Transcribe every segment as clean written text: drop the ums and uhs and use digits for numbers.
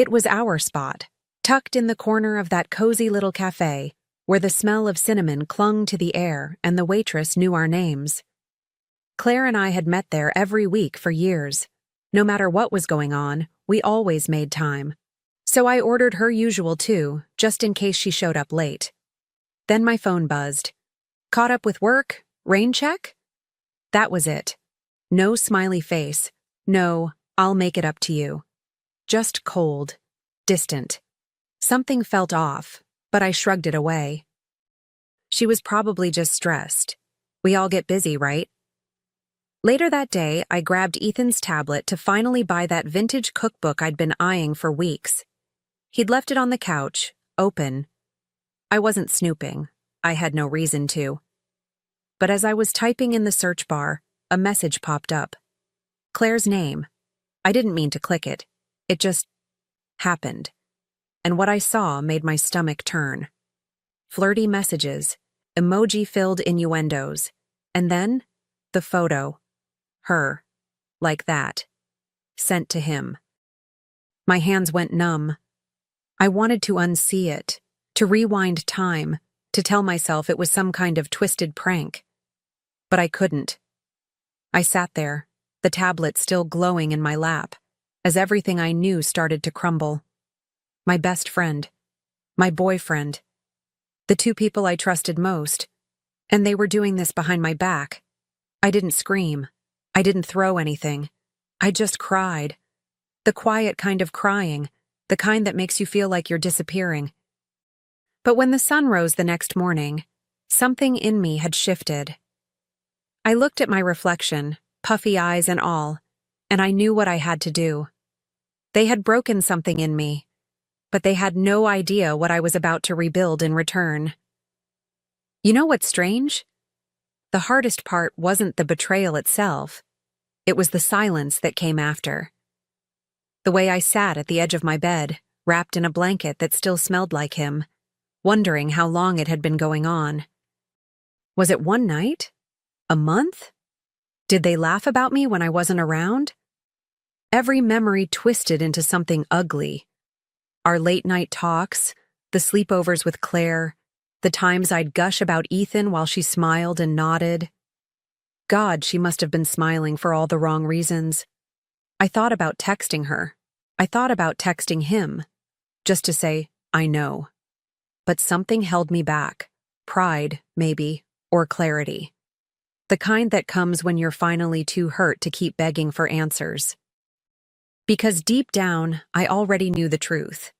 It was our spot, tucked in the corner of that cozy little café, where the smell of cinnamon clung to the air and the waitress knew our names. Claire and I had met there every week for years. No matter what was going on, we always made time. So I ordered her usual too, just in case she showed up late. Then my phone buzzed. Caught up with work? Rain check? That was it. No smiley face. No, I'll make it up to you. Just cold. Distant. Something felt off, but I shrugged it away. She was probably just stressed. We all get busy, right? Later that day, I grabbed Ethan's tablet to finally buy that vintage cookbook I'd been eyeing for weeks. He'd left it on the couch, open. I wasn't snooping. I had no reason to. But as I was typing in the search bar, a message popped up. Claire's name. I didn't mean to click it. It just happened. And what I saw made my stomach turn. Flirty messages, emoji-filled innuendos, and then the photo. Her. Like that. Sent to him. My hands went numb. I wanted to unsee it, to rewind time, to tell myself it was some kind of twisted prank. But I couldn't. I sat there, the tablet still glowing in my lap, as everything I knew started to crumble. My best friend. My boyfriend. The two people I trusted most. And they were doing this behind my back. I didn't scream. I didn't throw anything. I just cried. The quiet kind of crying, the kind that makes you feel like you're disappearing. But when the sun rose the next morning, something in me had shifted. I looked at my reflection, puffy eyes and all, and I knew what I had to do. They had broken something in me, but they had no idea what I was about to rebuild in return. You know what's strange? The hardest part wasn't the betrayal itself. It was the silence that came after. The way I sat at the edge of my bed, wrapped in a blanket that still smelled like him, wondering how long it had been going on. Was it one night? A month? Did they laugh about me when I wasn't around? Every memory twisted into something ugly. Our late-night talks, the sleepovers with Claire, the times I'd gush about Ethan while she smiled and nodded. God, she must have been smiling for all the wrong reasons. I thought about texting her. I thought about texting him, just to say, I know. But something held me back. Pride, maybe, or clarity. The kind that comes when you're finally too hurt to keep begging for answers. Because deep down, I already knew the truth.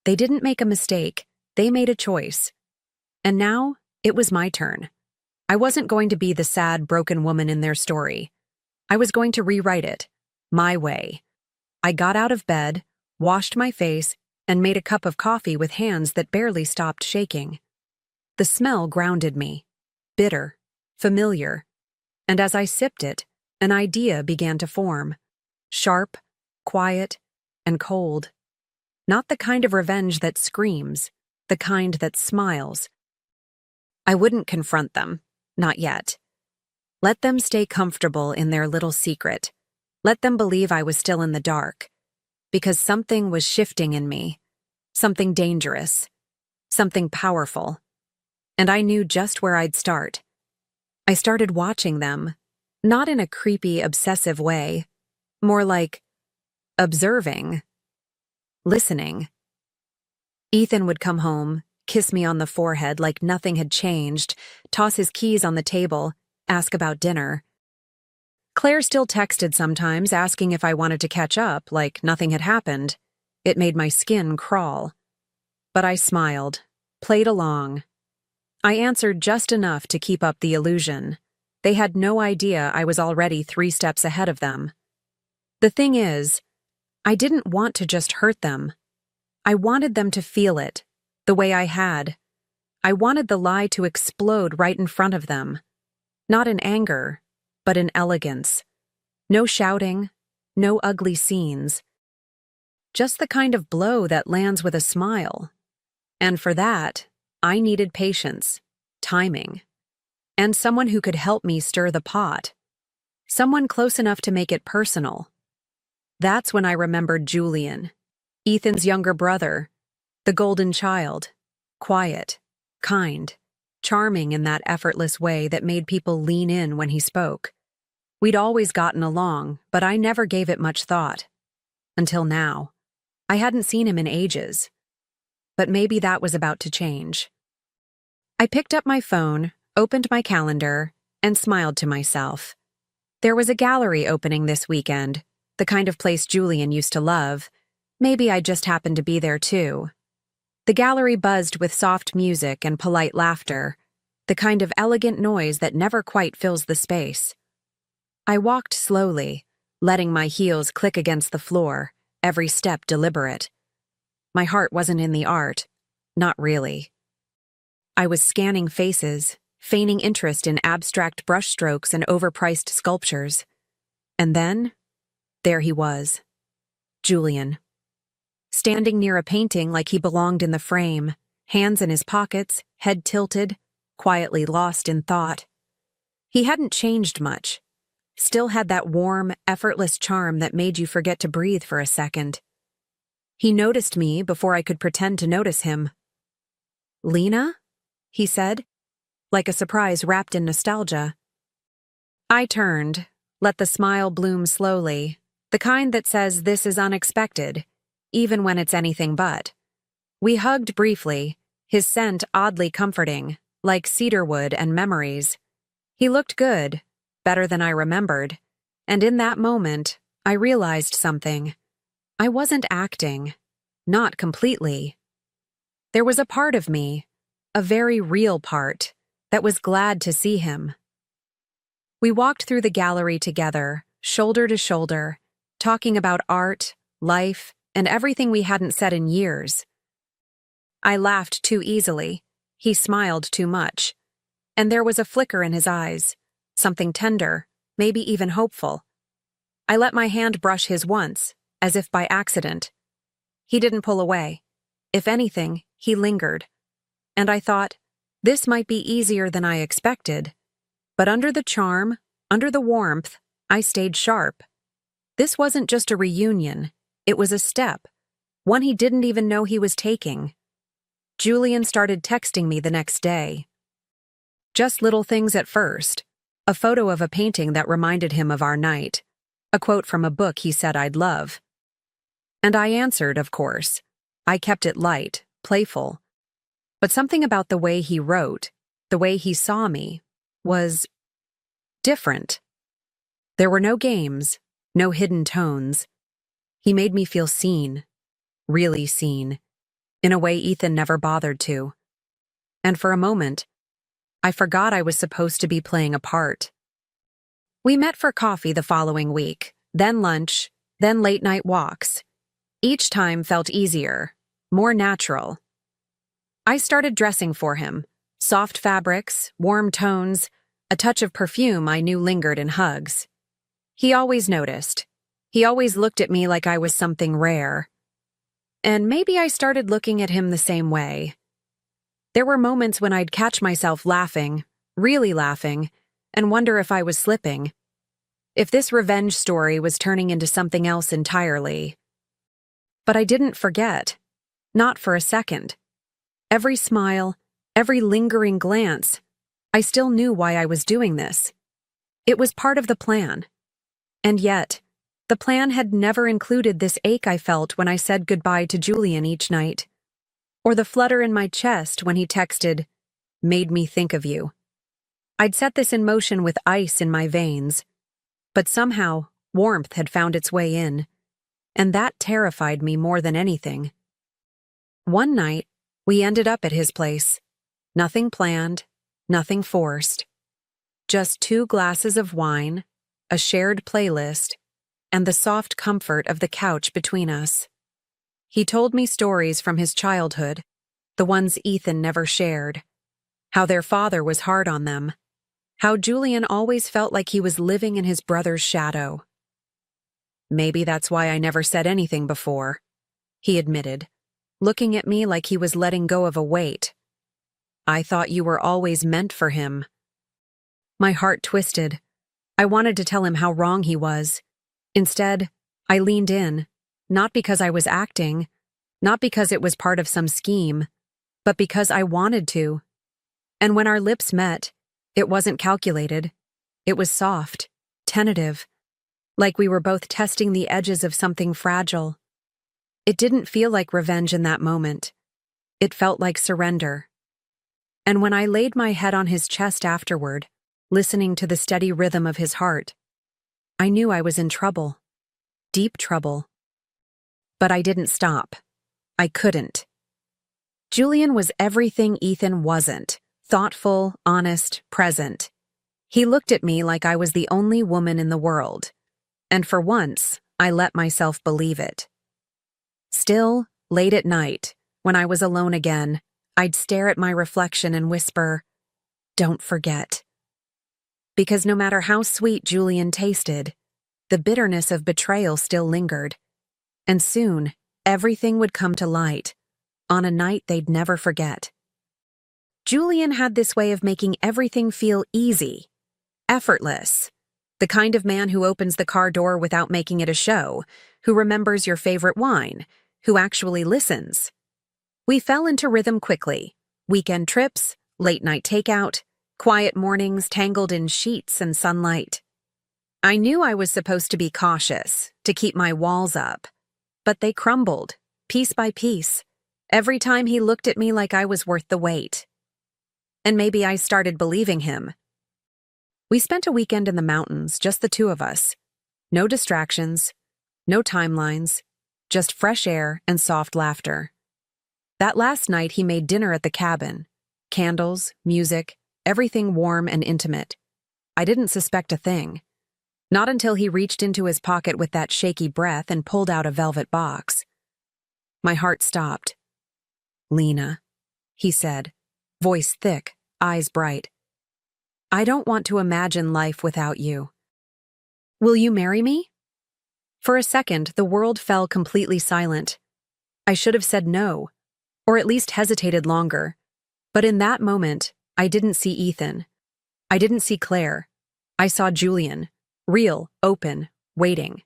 They didn't make a mistake. They made a choice. And now, it was my turn. I wasn't going to be the sad, broken woman in their story. I was going to rewrite it, my way. I got out of bed, washed my face, and made a cup of coffee with hands that barely stopped shaking. The smell grounded me. Bitter, familiar. And as I sipped it, an idea began to form. Sharp, quiet, and cold. Not the kind of revenge that screams, the kind that smiles. I wouldn't confront them. Not yet. Let them stay comfortable in their little secret. Let them believe I was still in the dark. Because something was shifting in me. Something dangerous. Something powerful. And I knew just where I'd start. I started watching them, not in a creepy, obsessive way, more like observing, listening. Ethan would come home, kiss me on the forehead like nothing had changed, toss his keys on the table, ask about dinner. Claire still texted sometimes, asking if I wanted to catch up, like nothing had happened. It made my skin crawl. But I smiled, played along. I answered just enough to keep up the illusion. They had no idea I was already 3 steps ahead of them. The thing is, I didn't want to just hurt them. I wanted them to feel it, the way I had. I wanted the lie to explode right in front of them. Not in anger, but in elegance. No shouting, no ugly scenes. Just the kind of blow that lands with a smile. And for that, I needed patience, timing, and someone who could help me stir the pot. Someone close enough to make it personal. That's when I remembered Julian. Ethan's younger brother, the golden child, quiet, kind, charming in that effortless way that made people lean in when he spoke. We'd always gotten along, but I never gave it much thought. Until now. I hadn't seen him in ages. But maybe that was about to change. I picked up my phone, opened my calendar, and smiled to myself. There was a gallery opening this weekend, the kind of place Julian used to love. Maybe I just happened to be there too. The gallery buzzed with soft music and polite laughter, the kind of elegant noise that never quite fills the space. I walked slowly, letting my heels click against the floor, every step deliberate. My heart wasn't in the art, not really. I was scanning faces, feigning interest in abstract brushstrokes and overpriced sculptures. And then, there he was, Julian. Standing near a painting like he belonged in the frame, hands in his pockets, head tilted, quietly lost in thought. He hadn't changed much, still had that warm, effortless charm that made you forget to breathe for a second. He noticed me before I could pretend to notice him. "Lena?" he said, like a surprise wrapped in nostalgia. I turned, let the smile bloom slowly, the kind that says this is unexpected, even when it's anything but. We hugged briefly, his scent oddly comforting, like cedarwood and memories. He looked good, better than I remembered, and in that moment, I realized something. I wasn't acting. Not completely. There was a part of me, a very real part, that was glad to see him. We walked through the gallery together, shoulder to shoulder, talking about art, life, and everything we hadn't said in years. I laughed too easily, he smiled too much, and there was a flicker in his eyes, something tender, maybe even hopeful. I let my hand brush his once, as if by accident. He didn't pull away. If anything, he lingered. And I thought, this might be easier than I expected. But under the charm, under the warmth, I stayed sharp. This wasn't just a reunion. It was a step, one he didn't even know he was taking. Julian started texting me the next day. Just little things at first. A photo of a painting that reminded him of our night. A quote from a book he said I'd love. And I answered, of course. I kept it light, playful. But something about the way he wrote, the way he saw me, was different. There were no games, no hidden tones. He made me feel seen, really seen, in a way Ethan never bothered to. And for a moment, I forgot I was supposed to be playing a part. We met for coffee the following week, then lunch, then late-night walks. Each time felt easier, more natural. I started dressing for him, soft fabrics, warm tones, a touch of perfume I knew lingered in hugs. He always noticed. He always looked at me like I was something rare. And maybe I started looking at him the same way. There were moments when I'd catch myself laughing, really laughing, and wonder if I was slipping. If this revenge story was turning into something else entirely. But I didn't forget. Not for a second. Every smile, every lingering glance, I still knew why I was doing this. It was part of the plan. And yet, the plan had never included this ache I felt when I said goodbye to Julian each night, or the flutter in my chest when he texted, "Made me think of you." I'd set this in motion with ice in my veins, but somehow warmth had found its way in, and that terrified me more than anything. One night, we ended up at his place. Nothing planned, nothing forced. Just 2 glasses of wine, a shared playlist, and the soft comfort of the couch between us. He told me stories from his childhood, the ones Ethan never shared. How their father was hard on them. How Julian always felt like he was living in his brother's shadow. "Maybe that's why I never said anything before," he admitted, looking at me like he was letting go of a weight. "I thought you were always meant for him." My heart twisted. I wanted to tell him how wrong he was. Instead, I leaned in, not because I was acting, Not because it was part of some scheme, but because I wanted to. And when our lips met, it wasn't calculated. It was soft, tentative, like we were both testing the edges of something fragile. It didn't feel like revenge in that moment. It felt like surrender. And when I laid my head on his chest afterward, listening to the steady rhythm of his heart, I knew I was in trouble. Deep trouble. But I didn't stop. I couldn't. Julian was everything Ethan wasn't. Thoughtful, honest, present. He looked at me like I was the only woman in the world. And for once, I let myself believe it. Still, late at night, when I was alone again, I'd stare at my reflection and whisper, "Don't forget." Because no matter how sweet Julian tasted, the bitterness of betrayal still lingered. And soon, everything would come to light, on a night they'd never forget. Julian had this way of making everything feel easy, effortless. The kind of man who opens the car door without making it a show, who remembers your favorite wine, who actually listens. We fell into rhythm quickly. Weekend trips, late-night takeout, quiet mornings tangled in sheets and sunlight. I knew I was supposed to be cautious, to keep my walls up. But they crumbled, piece by piece, every time he looked at me like I was worth the wait. And maybe I started believing him. We spent a weekend in the mountains, just the two of us. No distractions, no timelines, just fresh air and soft laughter. That last night he made dinner at the cabin. Candles, music, everything warm and intimate. I didn't suspect a thing. Not until he reached into his pocket with that shaky breath and pulled out a velvet box. My heart stopped. "Lena," he said, voice thick, eyes bright. "I don't want to imagine life without you. Will you marry me?" For a second, the world fell completely silent. I should have said no, or at least hesitated longer. But in that moment, I didn't see Ethan. I didn't see Claire. I saw Julian, real, open, waiting.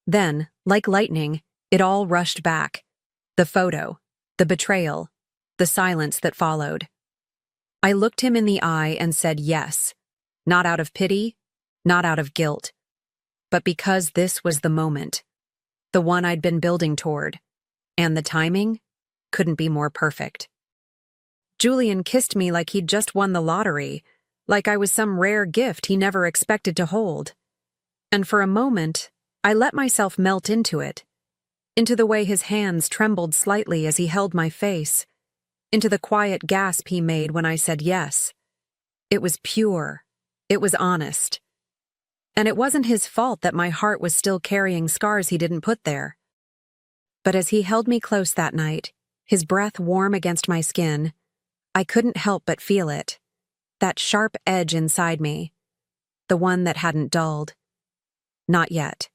Then, like lightning, it all rushed back. The photo, the betrayal, the silence that followed. I looked him in the eye and said yes, not out of pity, not out of guilt, but because this was the moment, the one I'd been building toward, and the timing couldn't be more perfect. Julian kissed me like he'd just won the lottery, like I was some rare gift he never expected to hold. And for a moment, I let myself melt into it, into the way his hands trembled slightly as he held my face, into the quiet gasp he made when I said yes. It was pure. It was honest. And it wasn't his fault that my heart was still carrying scars he didn't put there. But as he held me close that night, his breath warm against my skin, I couldn't help but feel it. That sharp edge inside me. The one that hadn't dulled. Not yet.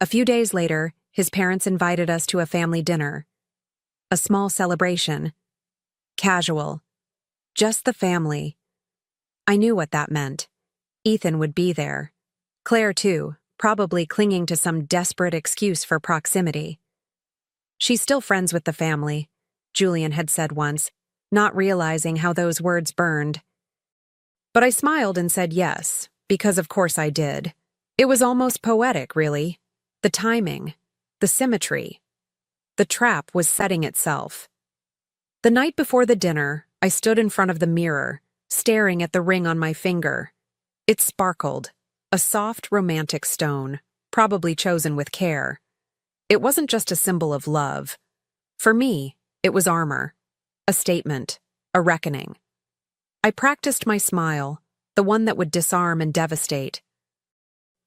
A few days later, his parents invited us to a family dinner. A small celebration. Casual. Just the family. I knew what that meant. Ethan would be there. Claire, too, probably clinging to some desperate excuse for proximity. "She's still friends with the family," Julian had said once, not realizing how those words burned. But I smiled and said yes, because of course I did. It was almost poetic, really. The timing, the symmetry. The trap was setting itself. The night before the dinner, I stood in front of the mirror, staring at the ring on my finger. It sparkled, a soft, romantic stone, probably chosen with care. It wasn't just a symbol of love. For me, it was armor, a statement, a reckoning. I practiced my smile, the one that would disarm and devastate.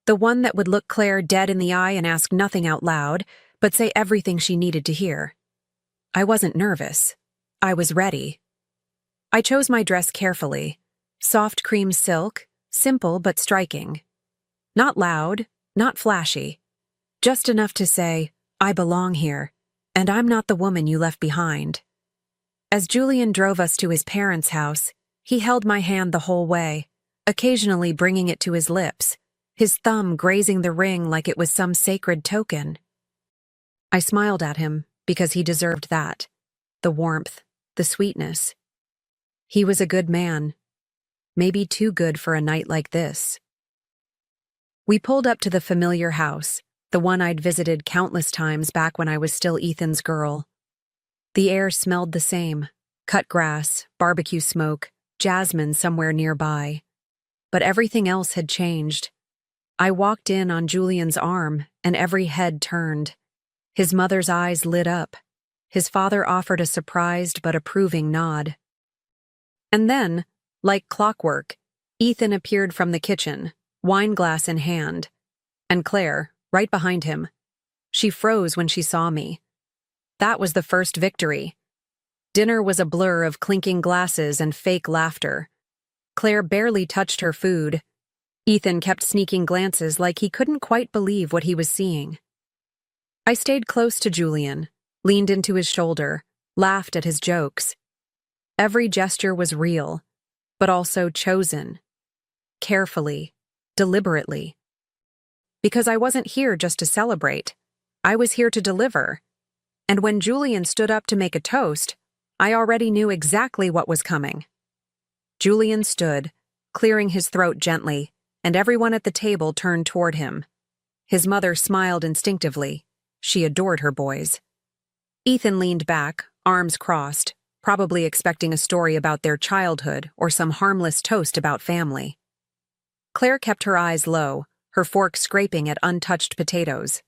The one that would look Claire dead in the eye and ask nothing out loud, but say everything she needed to hear. I wasn't nervous. I was ready. I chose my dress carefully. Soft cream silk, simple but striking. Not loud, not flashy. Just enough to say, "I belong here, and I'm not the woman you left behind." As Julian drove us to his parents' house, he held my hand the whole way, occasionally bringing it to his lips, his thumb grazing the ring like it was some sacred token. I smiled at him, because he deserved that. The warmth, the sweetness. He was a good man. Maybe too good for a night like this. We pulled up to the familiar house, the one I'd visited countless times back when I was still Ethan's girl. The air smelled the same: cut grass, barbecue smoke, jasmine somewhere nearby. But everything else had changed. I walked in on Julian's arm, and every head turned. His mother's eyes lit up. His father offered a surprised but approving nod. And then, like clockwork, Ethan appeared from the kitchen, wineglass in hand, and Claire, right behind him. She froze when she saw me. That was the first victory. Dinner was a blur of clinking glasses and fake laughter. Claire barely touched her food. Ethan kept sneaking glances like he couldn't quite believe what he was seeing. I stayed close to Julian, leaned into his shoulder, laughed at his jokes. Every gesture was real, but also chosen. Carefully, deliberately. Because I wasn't here just to celebrate. I was here to deliver. And when Julian stood up to make a toast, I already knew exactly what was coming. Julian stood, clearing his throat gently, and everyone at the table turned toward him. His mother smiled instinctively. She adored her boys. Ethan leaned back, arms crossed, probably expecting a story about their childhood or some harmless toast about family. Claire kept her eyes low, her fork scraping at untouched potatoes.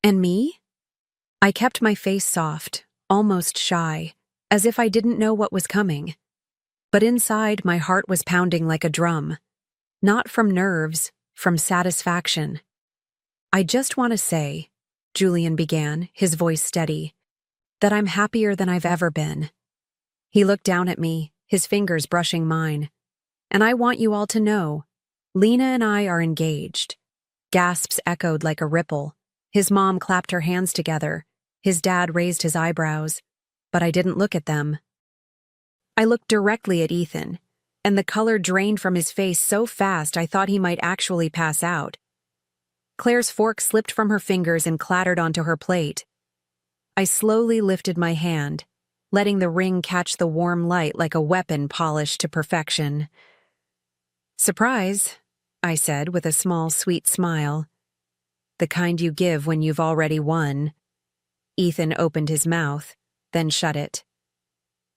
And me? I kept my face soft, almost shy, as if I didn't know what was coming. But inside, my heart was pounding like a drum. Not from nerves, from satisfaction. I just want to say, Julian began, his voice steady, that I'm happier than I've ever been. He looked down at me, his fingers brushing mine. And I want you all to know, Lena and I are engaged. Gasps echoed like a ripple. His mom clapped her hands together. His dad raised his eyebrows. But I didn't look at them. I looked directly at Ethan, and the color drained from his face so fast I thought he might actually pass out. Claire's fork slipped from her fingers and clattered onto her plate. I slowly lifted my hand, letting the ring catch the warm light like a weapon polished to perfection. "Surprise," I said with a small, sweet smile. "The kind you give when you've already won." Ethan opened his mouth, then shut it.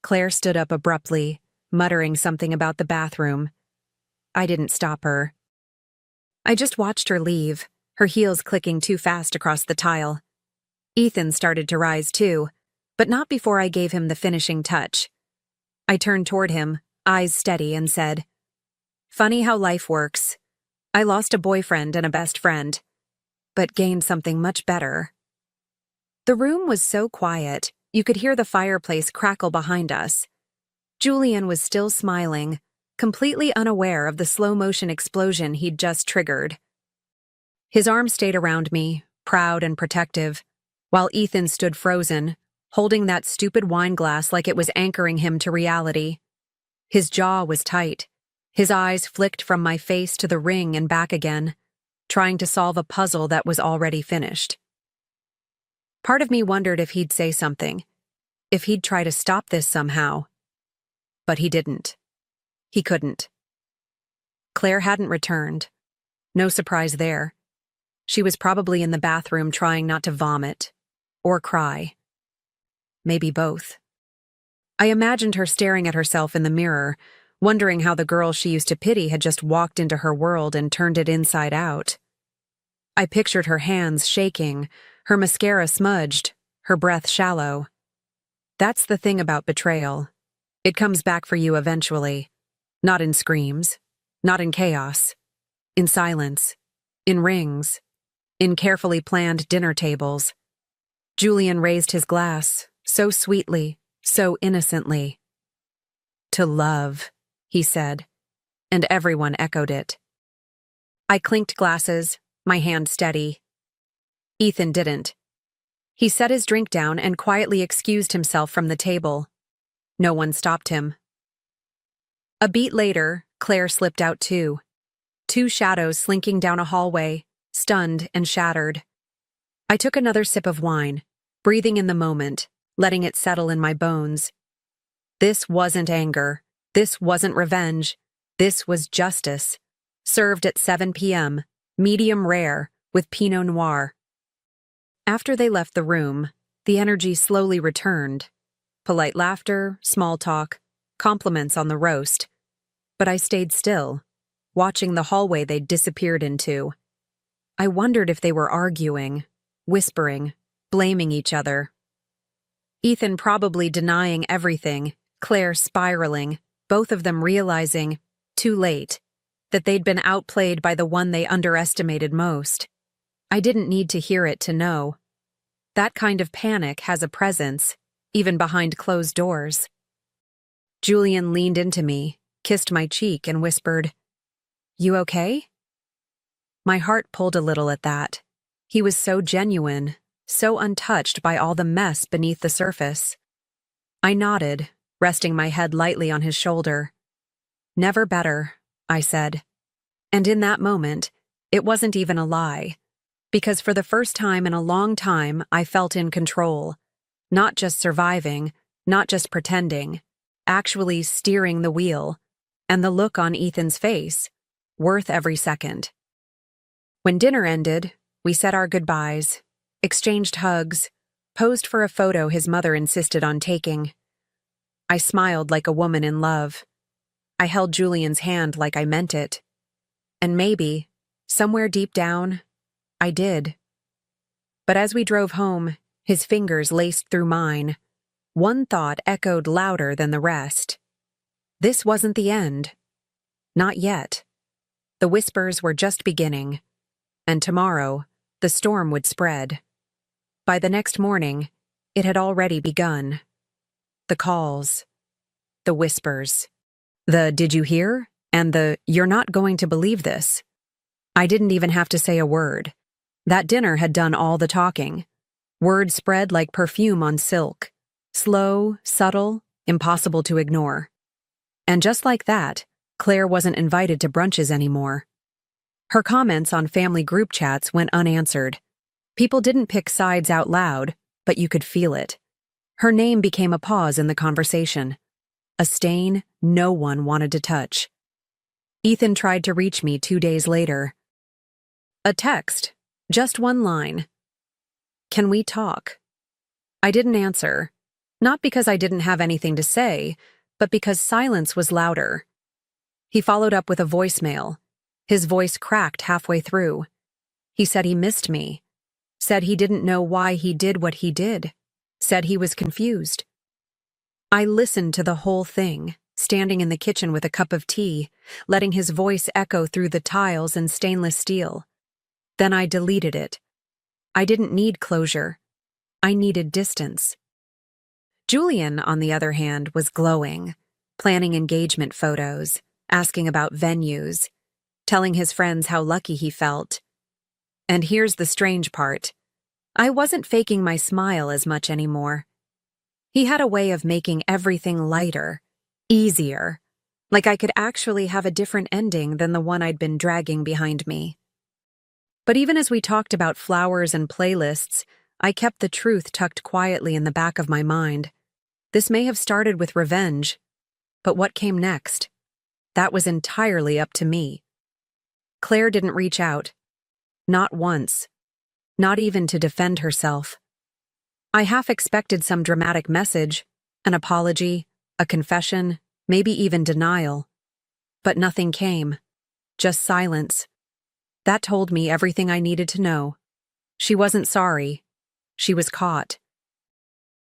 Claire stood up abruptly, muttering something about the bathroom. I didn't stop her. I just watched her leave, her heels clicking too fast across the tile. Ethan started to rise too, but not before I gave him the finishing touch. I turned toward him, eyes steady, and said, "Funny how life works. I lost a boyfriend and a best friend, but gained something much better." The room was so quiet, you could hear the fireplace crackle behind us. Julian was still smiling, completely unaware of the slow-motion explosion he'd just triggered. His arm stayed around me, proud and protective, while Ethan stood frozen, holding that stupid wine glass like it was anchoring him to reality. His jaw was tight. His eyes flicked from my face to the ring and back again, trying to solve a puzzle that was already finished. Part of me wondered if he'd say something, if he'd try to stop this somehow. But he didn't. He couldn't. Claire hadn't returned. No surprise there. She was probably in the bathroom trying not to vomit. Or cry. Maybe both. I imagined her staring at herself in the mirror, wondering how the girl she used to pity had just walked into her world and turned it inside out. I pictured her hands shaking, her mascara smudged, her breath shallow. That's the thing about betrayal. It comes back for you eventually. Not in screams. Not in chaos. In silence. In rings. In carefully planned dinner tables. Julian raised his glass, so sweetly, so innocently. "To love," he said, and everyone echoed it. I clinked glasses, my hand steady. Ethan didn't. He set his drink down and quietly excused himself from the table. No one stopped him. A beat later, Claire slipped out too. Two shadows slinking down a hallway, stunned and shattered. I took another sip of wine, breathing in the moment, letting it settle in my bones. This wasn't anger. This wasn't revenge. This was justice. Served at 7 p.m., medium rare, with Pinot Noir. After they left the room, the energy slowly returned. Polite laughter, small talk, compliments on the roast. But I stayed still, watching the hallway they'd disappeared into. I wondered if they were arguing, whispering, blaming each other. Ethan probably denying everything, Claire spiraling, both of them realizing, too late, that they'd been outplayed by the one they underestimated most. I didn't need to hear it to know. That kind of panic has a presence, even behind closed doors. Julian leaned into me, kissed my cheek, and whispered, "You okay?" My heart pulled a little at that. He was so genuine, so untouched by all the mess beneath the surface. I nodded, resting my head lightly on his shoulder. "Never better," I said. And in that moment, it wasn't even a lie. Because for the first time in a long time, I felt in control. Not just surviving, not just pretending, actually steering the wheel. And the look on Ethan's face, worth every second. When dinner ended, we said our goodbyes, exchanged hugs, posed for a photo his mother insisted on taking. I smiled like a woman in love. I held Julian's hand like I meant it. And maybe, somewhere deep down, I did. But as we drove home, his fingers laced through mine. One thought echoed louder than the rest. This wasn't the end. Not yet. The whispers were just beginning. And tomorrow, the storm would spread. By the next morning, it had already begun. The calls. The whispers. The "did you hear?" and the "you're not going to believe this." I didn't even have to say a word. That dinner had done all the talking. Words spread like perfume on silk. Slow, subtle, impossible to ignore. And just like that, Claire wasn't invited to brunches anymore. Her comments on family group chats went unanswered. People didn't pick sides out loud, but you could feel it. Her name became a pause in the conversation. A stain no one wanted to touch. Ethan tried to reach me 2 days later. A text, just one line. "Can we talk?" I didn't answer, not because I didn't have anything to say, but because silence was louder. He followed up with a voicemail. His voice cracked halfway through. He said he missed me. Said he didn't know why he did what he did. Said he was confused. I listened to the whole thing, standing in the kitchen with a cup of tea, letting his voice echo through the tiles and stainless steel. Then I deleted it. I didn't need closure. I needed distance. Julian, on the other hand, was glowing, planning engagement photos, asking about venues, telling his friends how lucky he felt. And here's the strange part. I wasn't faking my smile as much anymore. He had a way of making everything lighter, easier, like I could actually have a different ending than the one I'd been dragging behind me. But even as we talked about flowers and playlists, I kept the truth tucked quietly in the back of my mind. This may have started with revenge, but what came next? That was entirely up to me. Claire didn't reach out. Not once. Not even to defend herself. I half expected some dramatic message, an apology, a confession, maybe even denial. But nothing came. Just silence. That told me everything I needed to know. She wasn't sorry. She was caught.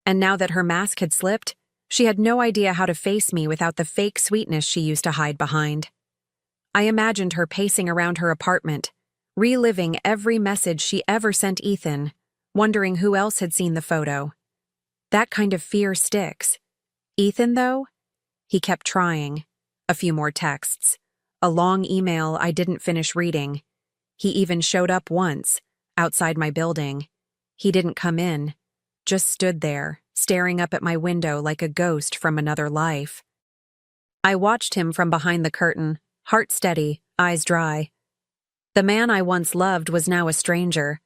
And now that her mask had slipped, she had no idea how to face me without the fake sweetness she used to hide behind. I imagined her pacing around her apartment, reliving every message she ever sent Ethan, wondering who else had seen the photo. That kind of fear sticks. Ethan, though? He kept trying. A few more texts. A long email I didn't finish reading. He even showed up once, outside my building. He didn't come in, just stood there, staring up at my window like a ghost from another life. I watched him from behind the curtain, heart steady, eyes dry. The man I once loved was now a stranger,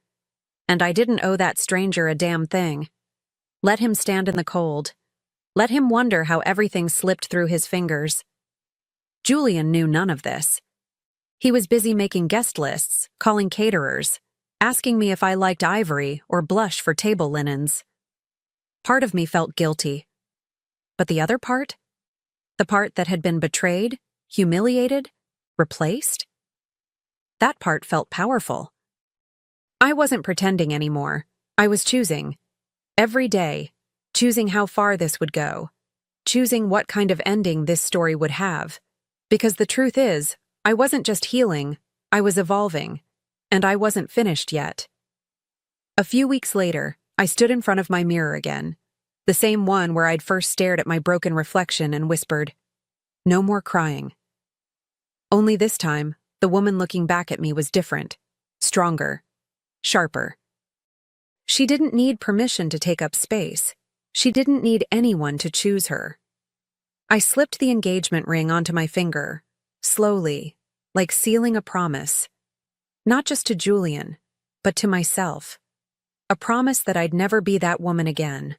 and I didn't owe that stranger a damn thing. Let him stand in the cold. Let him wonder how everything slipped through his fingers. Julian knew none of this. He was busy making guest lists, calling caterers, asking me if I liked ivory or blush for table linens. Part of me felt guilty. But the other part? The part that had been betrayed, humiliated, replaced? That part felt powerful. I wasn't pretending anymore. I was choosing. Every day, choosing how far this would go. Choosing what kind of ending this story would have. Because the truth is, I wasn't just healing, I was evolving. And I wasn't finished yet. A few weeks later, I stood in front of my mirror again. The same one where I'd first stared at my broken reflection and whispered, "No more crying." Only this time, the woman looking back at me was different, stronger, sharper. She didn't need permission to take up space. She didn't need anyone to choose her. I slipped the engagement ring onto my finger, slowly, like sealing a promise. Not just to Julian, but to myself. A promise that I'd never be that woman again.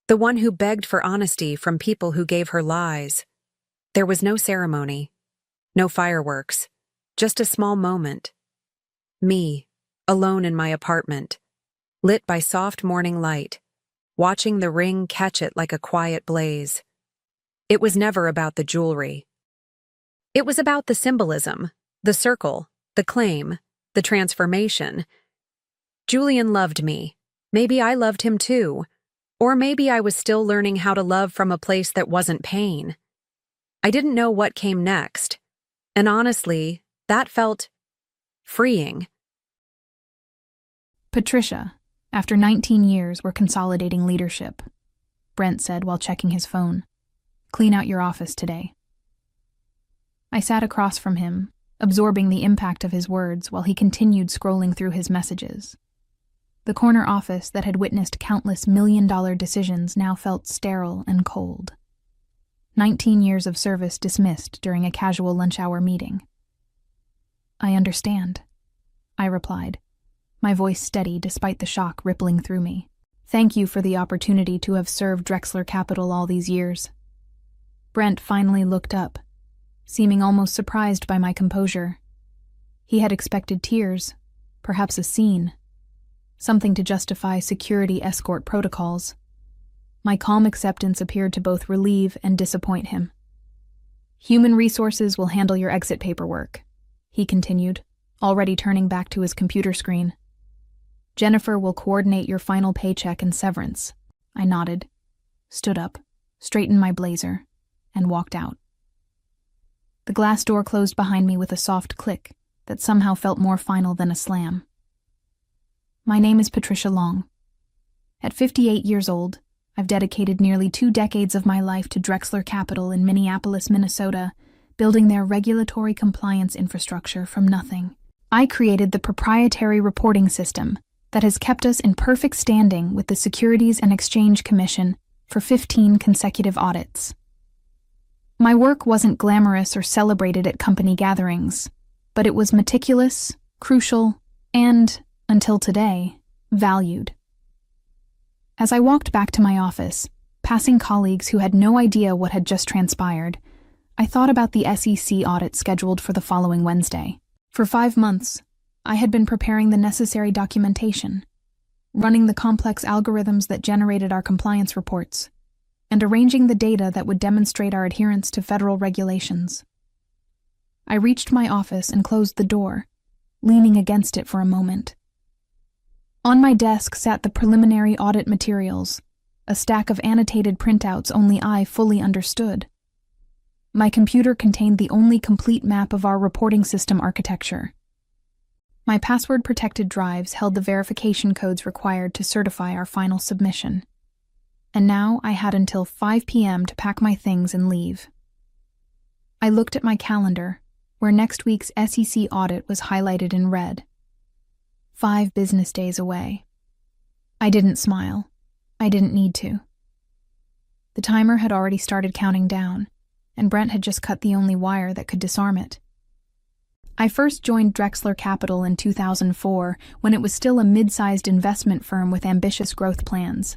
The one who begged for honesty from people who gave her lies. There was no ceremony, no fireworks, just a small moment. Me, alone in my apartment, lit by soft morning light, watching the ring catch it like a quiet blaze. It was never about the jewelry. It was about the symbolism, the circle, the claim, the transformation. Julian loved me. Maybe I loved him too. Or maybe I was still learning how to love from a place that wasn't pain. I didn't know what came next. And honestly, that felt freeing. Patricia, after 19 years, we're consolidating leadership, Brent said while checking his phone. Clean out your office today. I sat across from him, absorbing the impact of his words while he continued scrolling through his messages. The corner office that had witnessed countless million-dollar decisions now felt sterile and cold. 19 years of service dismissed during a casual lunch-hour meeting. I understand, I replied, my voice steady despite the shock rippling through me. Thank you for the opportunity to have served Drexler Capital all these years. Brent finally looked up, seeming almost surprised by my composure. He had expected tears, perhaps a scene, something to justify security escort protocols. My calm acceptance appeared to both relieve and disappoint him. Human Resources will handle your exit paperwork, he continued, already turning back to his computer screen. Jennifer will coordinate your final paycheck and severance. I nodded, stood up, straightened my blazer, and walked out. The glass door closed behind me with a soft click that somehow felt more final than a slam. My name is Patricia Long. At 58 years old, I've dedicated nearly 2 decades of my life to Drexler Capital in Minneapolis, Minnesota, building their regulatory compliance infrastructure from nothing. I created the proprietary reporting system that has kept us in perfect standing with the Securities and Exchange Commission for 15 consecutive audits. My work wasn't glamorous or celebrated at company gatherings, but it was meticulous, crucial, and, until today, valued. As I walked back to my office, passing colleagues who had no idea what had just transpired, I thought about the SEC audit scheduled for the following Wednesday. For 5 months, I had been preparing the necessary documentation, running the complex algorithms that generated our compliance reports, and arranging the data that would demonstrate our adherence to federal regulations. I reached my office and closed the door, leaning against it for a moment. On my desk sat the preliminary audit materials, a stack of annotated printouts only I fully understood. My computer contained the only complete map of our reporting system architecture. My password-protected drives held the verification codes required to certify our final submission. And now I had until 5 p.m. to pack my things and leave. I looked at my calendar, where next week's SEC audit was highlighted in red. 5 business days away. I didn't smile. I didn't need to. The timer had already started counting down, and Brent had just cut the only wire that could disarm it. I first joined Drexler Capital in 2004 when it was still a mid-sized investment firm with ambitious growth plans.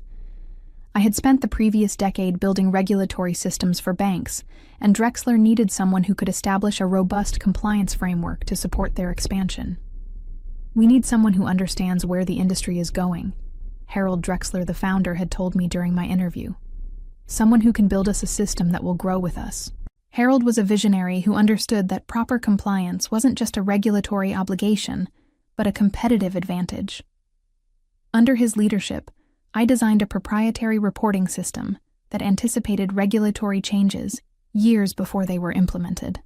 I had spent the previous decade building regulatory systems for banks, and Drexler needed someone who could establish a robust compliance framework to support their expansion. "We need someone who understands where the industry is going," Harold Drexler, the founder, had told me during my interview. "Someone who can build us a system that will grow with us." Harold was a visionary who understood that proper compliance wasn't just a regulatory obligation, but a competitive advantage. Under his leadership, I designed a proprietary reporting system that anticipated regulatory changes years before they were implemented.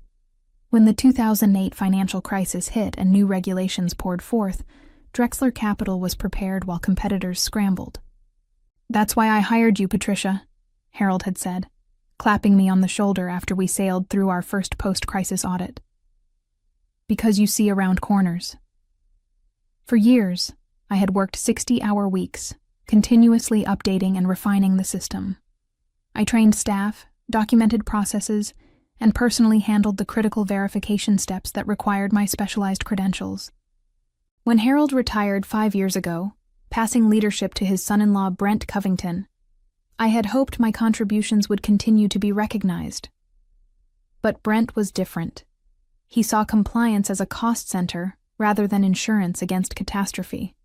When the 2008 financial crisis hit and new regulations poured forth, Drexler Capital was prepared while competitors scrambled. "That's why I hired you, Patricia," Harold had said, clapping me on the shoulder after we sailed through our first post-crisis audit. "Because you see around corners." For years, I had worked 60-hour weeks, continuously updating and refining the system. I trained staff, documented processes, and personally handled the critical verification steps that required my specialized credentials. When Harold retired 5 years ago, passing leadership to his son-in-law Brent Covington, I had hoped my contributions would continue to be recognized. But Brent was different. He saw compliance as a cost center rather than insurance against catastrophe.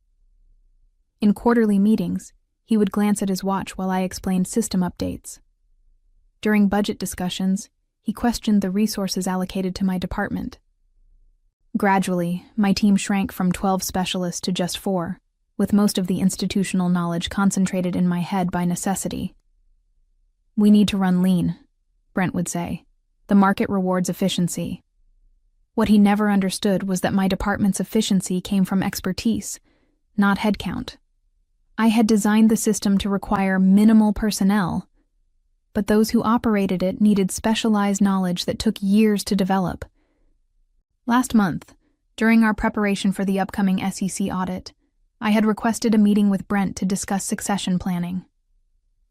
In quarterly meetings, he would glance at his watch while I explained system updates. During budget discussions, he questioned the resources allocated to my department. Gradually, my team shrank from 12 specialists to just 4, with most of the institutional knowledge concentrated in my head by necessity. "We need to run lean," Brent would say. "The market rewards efficiency." What he never understood was that my department's efficiency came from expertise, not headcount. I had designed the system to require minimal personnel, but those who operated it needed specialized knowledge that took years to develop. Last month, during our preparation for the upcoming SEC audit, I had requested a meeting with Brent to discuss succession planning.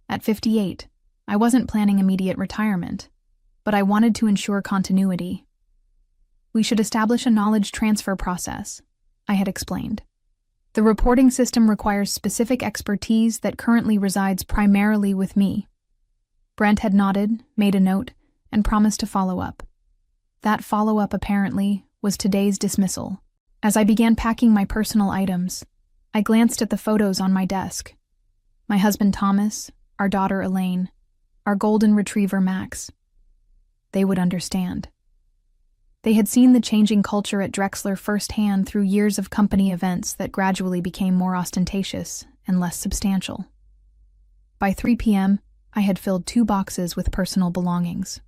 At 58, I wasn't planning immediate retirement, but I wanted to ensure continuity. "We should establish a knowledge transfer process," I had explained. "The reporting system requires specific expertise that currently resides primarily with me." Brent had nodded, made a note, and promised to follow up. That follow-up, apparently, was today's dismissal. As I began packing my personal items, I glanced at the photos on my desk. My husband Thomas, our daughter Elaine, our golden retriever Max. They would understand. They had seen the changing culture at Drexler firsthand through years of company events that gradually became more ostentatious and less substantial. By 3 p.m., I had filled 2 boxes with personal belongings.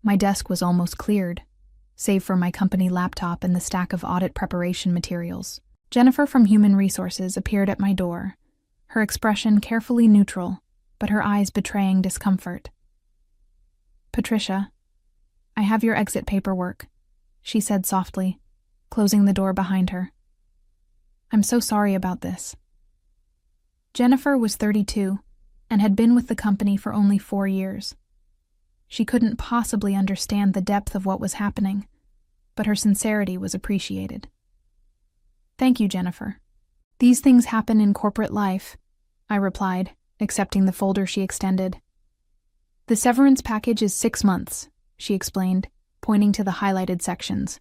My desk was almost cleared, save for my company laptop and the stack of audit preparation materials. Jennifer from Human Resources appeared at my door, her expression carefully neutral, but her eyes betraying discomfort. "Patricia, I have your exit paperwork," she said softly, closing the door behind her. "I'm so sorry about this." Jennifer was 32 and had been with the company for only 4 years. She couldn't possibly understand the depth of what was happening, but her sincerity was appreciated. "Thank you, Jennifer. These things happen in corporate life," I replied, accepting the folder she extended. "The severance package is 6 months," she explained, pointing to the highlighted sections.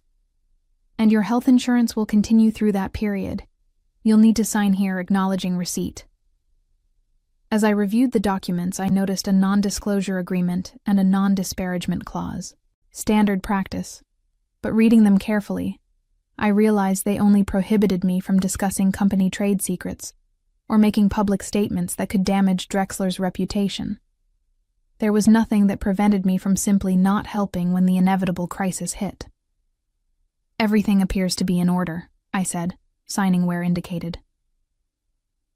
"And your health insurance will continue through that period. You'll need to sign here acknowledging receipt." As I reviewed the documents, I noticed a non-disclosure agreement and a non-disparagement clause. Standard practice. But reading them carefully, I realized they only prohibited me from discussing company trade secrets or making public statements that could damage Drexler's reputation. There was nothing that prevented me from simply not helping when the inevitable crisis hit. "Everything appears to be in order," I said, signing where indicated.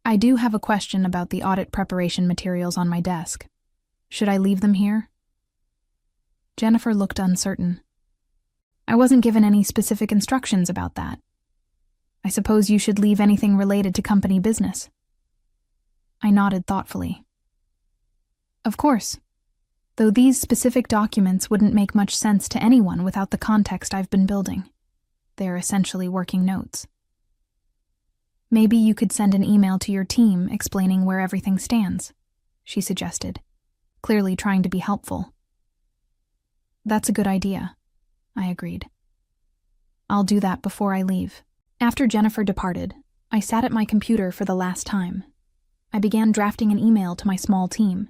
"I do have a question about the audit preparation materials on my desk. Should I leave them here?" Jennifer looked uncertain. "I wasn't given any specific instructions about that. I suppose you should leave anything related to company business." I nodded thoughtfully. "Of course, though these specific documents wouldn't make much sense to anyone without the context I've been building. They're essentially working notes. Maybe you could send an email to your team explaining where everything stands," she suggested, clearly trying to be helpful. That's a good idea, I agreed. I'll do that before I leave. After Jennifer departed, I sat at my computer for the last time. I began drafting an email to my small team,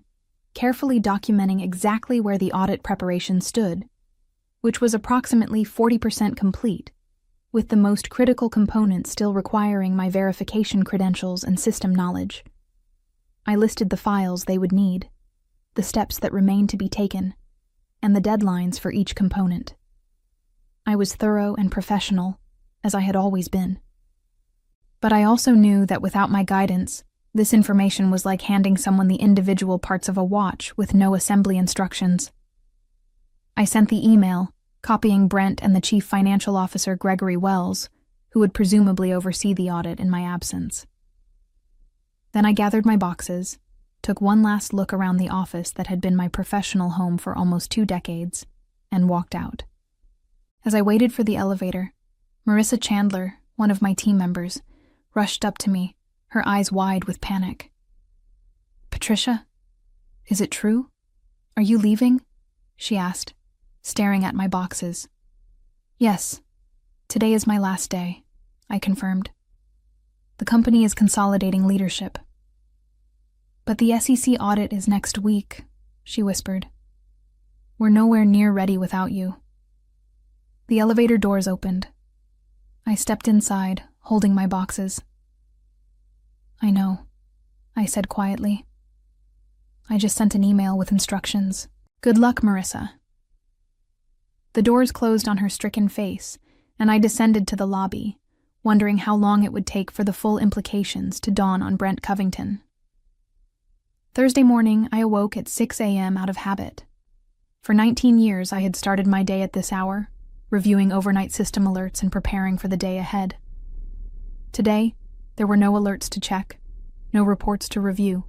carefully documenting exactly where the audit preparation stood, which was approximately 40% complete, with the most critical components still requiring my verification credentials and system knowledge. I listed the files they would need, the steps that remained to be taken, and the deadlines for each component. I was thorough and professional, as I had always been. But I also knew that without my guidance, this information was like handing someone the individual parts of a watch with no assembly instructions. I sent the email, copying Brent and the Chief Financial Officer Gregory Wells, who would presumably oversee the audit in my absence. Then I gathered my boxes, took one last look around the office that had been my professional home for almost 2 decades, and walked out. As I waited for the elevator, Marissa Chandler, one of my team members, rushed up to me, her eyes wide with panic. "Patricia, is it true? Are you leaving?" she asked, staring at my boxes. "Yes, today is my last day," I confirmed. "The company is consolidating leadership." "But the SEC audit is next week," she whispered. "We're nowhere near ready without you." The elevator doors opened. I stepped inside, holding my boxes. "I know," I said quietly. "I just sent an email with instructions. Good luck, Marissa." The doors closed on her stricken face, and I descended to the lobby, wondering how long it would take for the full implications to dawn on Brent Covington. Thursday morning, I awoke at 6 a.m. out of habit. For 19 years, I had started my day at this hour, reviewing overnight system alerts and preparing for the day ahead. Today, there were no alerts to check, no reports to review.